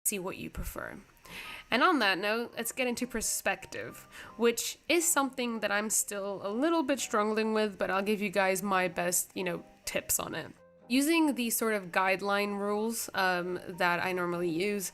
see what you prefer. And on that note, let's get into perspective, which is something that I'm still a little bit struggling with, but I'll give you guys my best, tips on it. Using these sort of guideline rules that I normally use,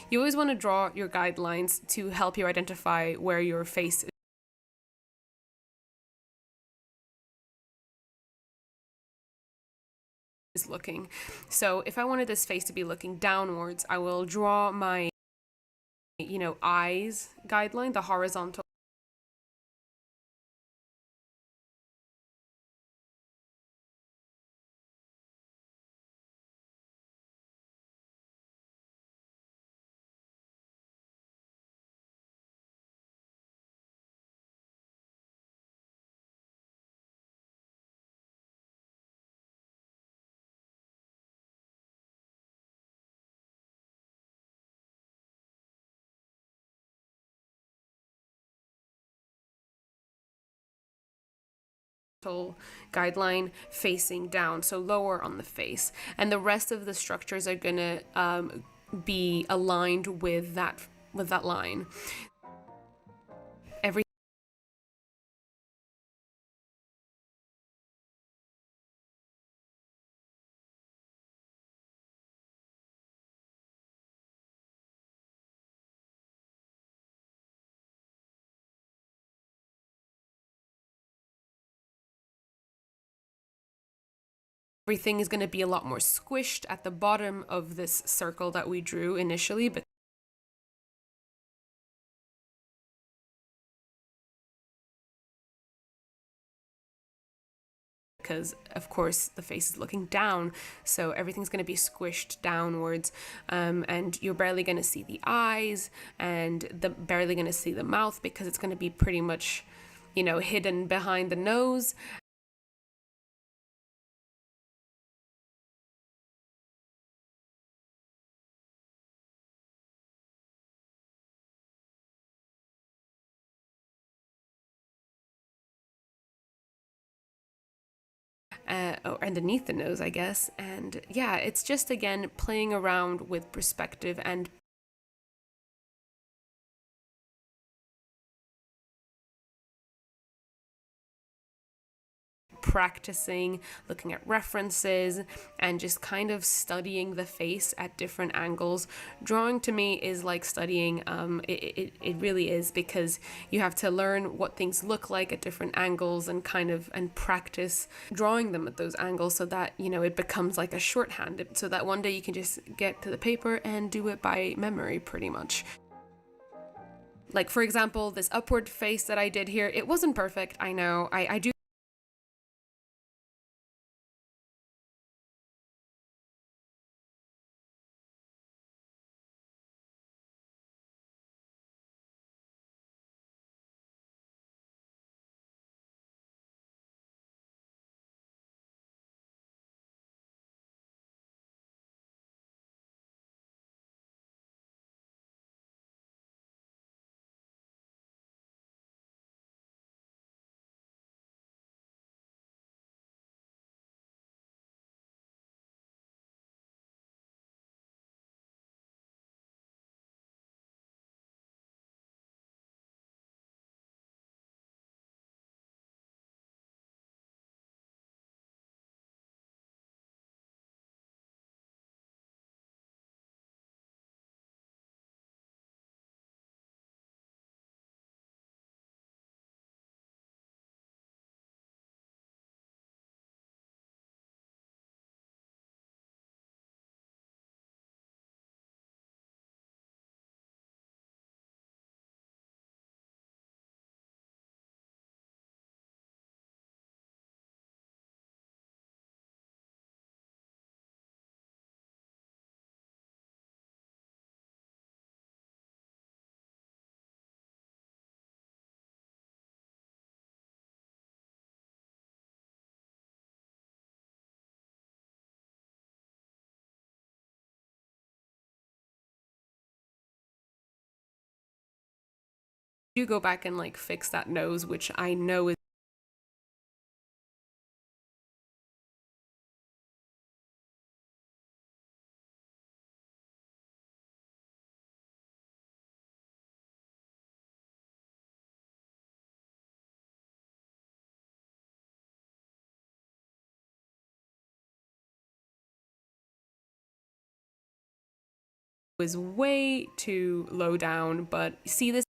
you always want to draw your guidelines to help you identify where your face is looking. So if I wanted this face to be looking downwards, I will draw my, eyes guideline, the horizontal. Guideline facing down, so lower on the face, and the rest of the structures are gonna be aligned with that line. Everything is going to be a lot more squished at the bottom of this circle that we drew initially, but because of course the face is looking down, so everything's going to be squished downwards, and you're barely going to see the eyes and barely going to see the mouth because it's going to be pretty much, hidden behind the nose. Or underneath the nose, I guess. And yeah, it's just again playing around with perspective and practicing, looking at references, and just kind of studying the face at different angles. Drawing to me is like studying, it really is, because you have to learn what things look like at different angles and practice drawing them at those angles so that, it becomes like a shorthand, so that one day you can just get to the paper and do it by memory pretty much. Like, for example, this upward face that I did here, it wasn't perfect, I know. I do do go back and like fix that nose, which I know is way too low down, but see, this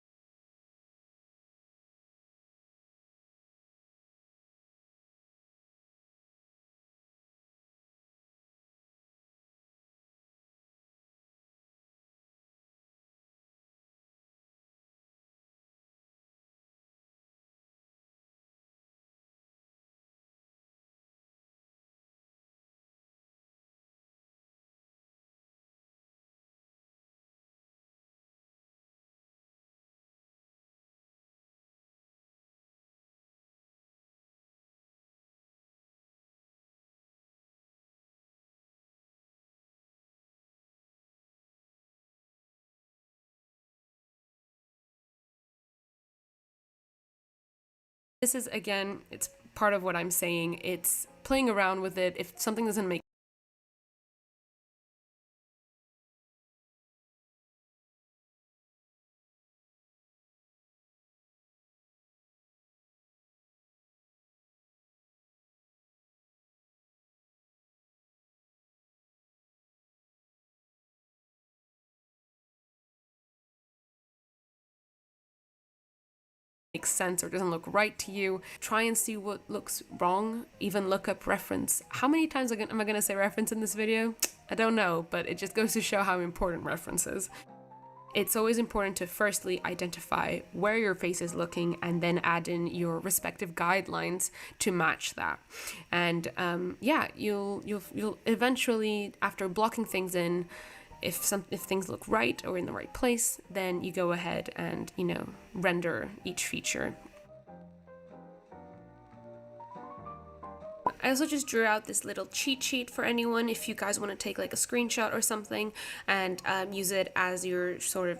is again, it's part of what I'm saying. It's playing around with it. If something doesn't make sense or doesn't look right to you, try and see what looks wrong. Even look up reference. How many times am I going to say reference in this video? I don't know, but it just goes to show how important reference is. It's always important to firstly identify where your face is looking and then add in your respective guidelines to match that. And yeah, you'll eventually, after blocking things in, if things look right or in the right place, then you go ahead and, you know, render each feature. I also just drew out this little cheat sheet for anyone if you guys want to take like a screenshot or something and use it as your sort of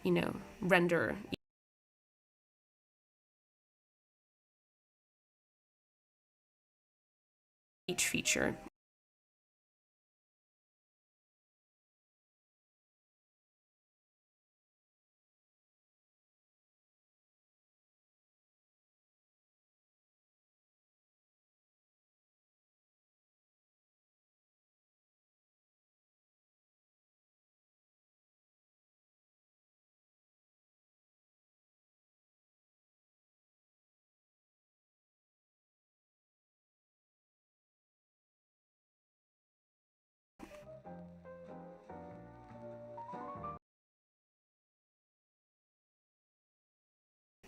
you know, render each feature.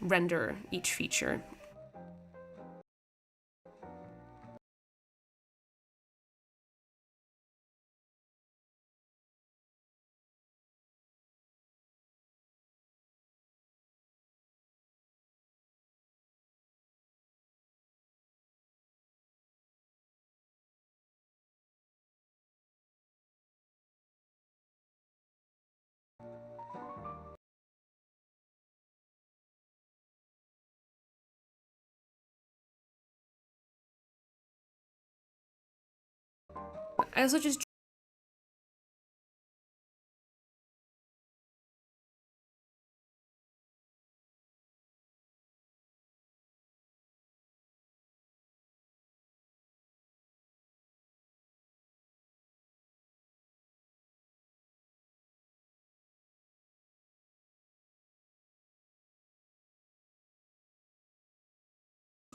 Render each feature. I also just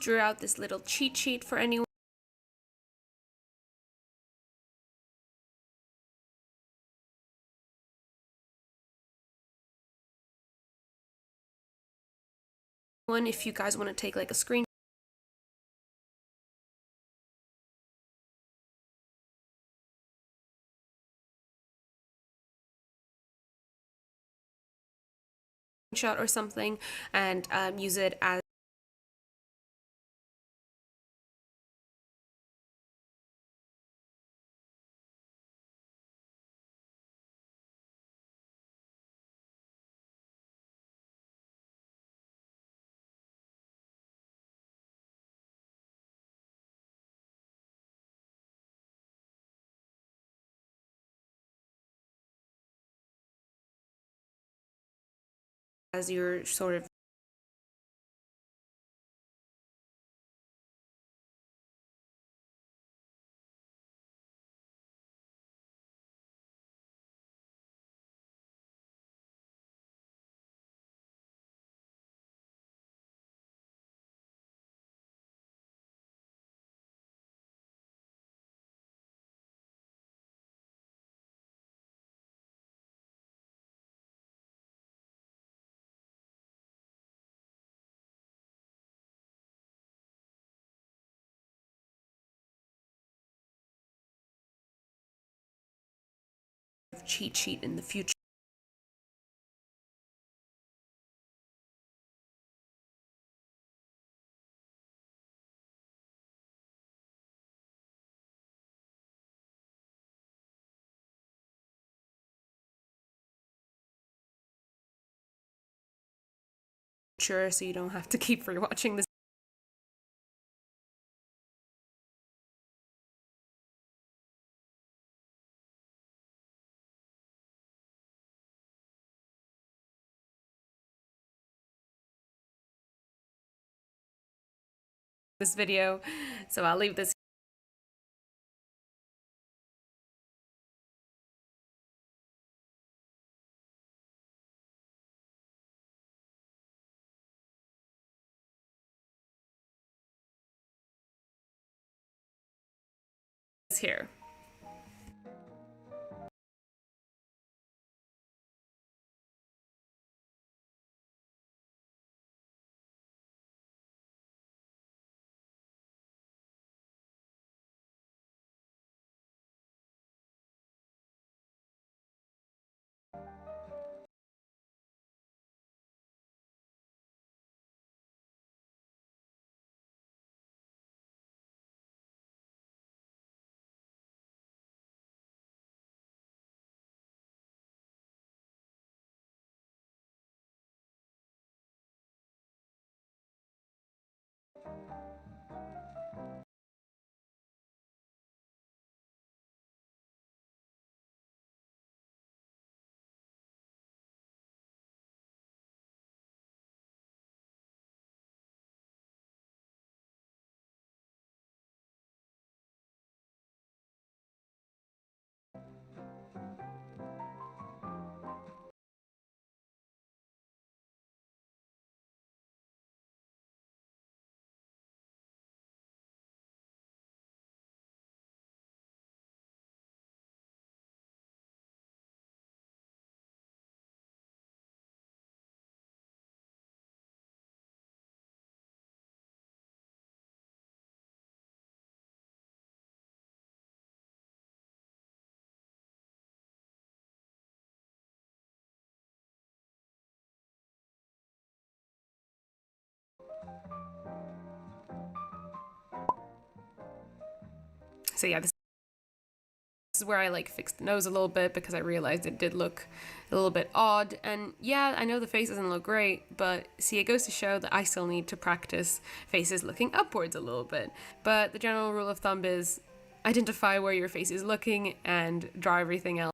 drew out this little cheat sheet for anyone if you guys want to take like a screen shot or something and use it as your sort of cheat sheet in the future so you don't have to keep rewatching this video. So I'll leave this here. So yeah, this is where I like fixed the nose a little bit because I realized it did look a little bit odd. And yeah, I know the face doesn't look great, but see, it goes to show that I still need to practice faces looking upwards a little bit. But the general rule of thumb is identify where your face is looking and draw everything else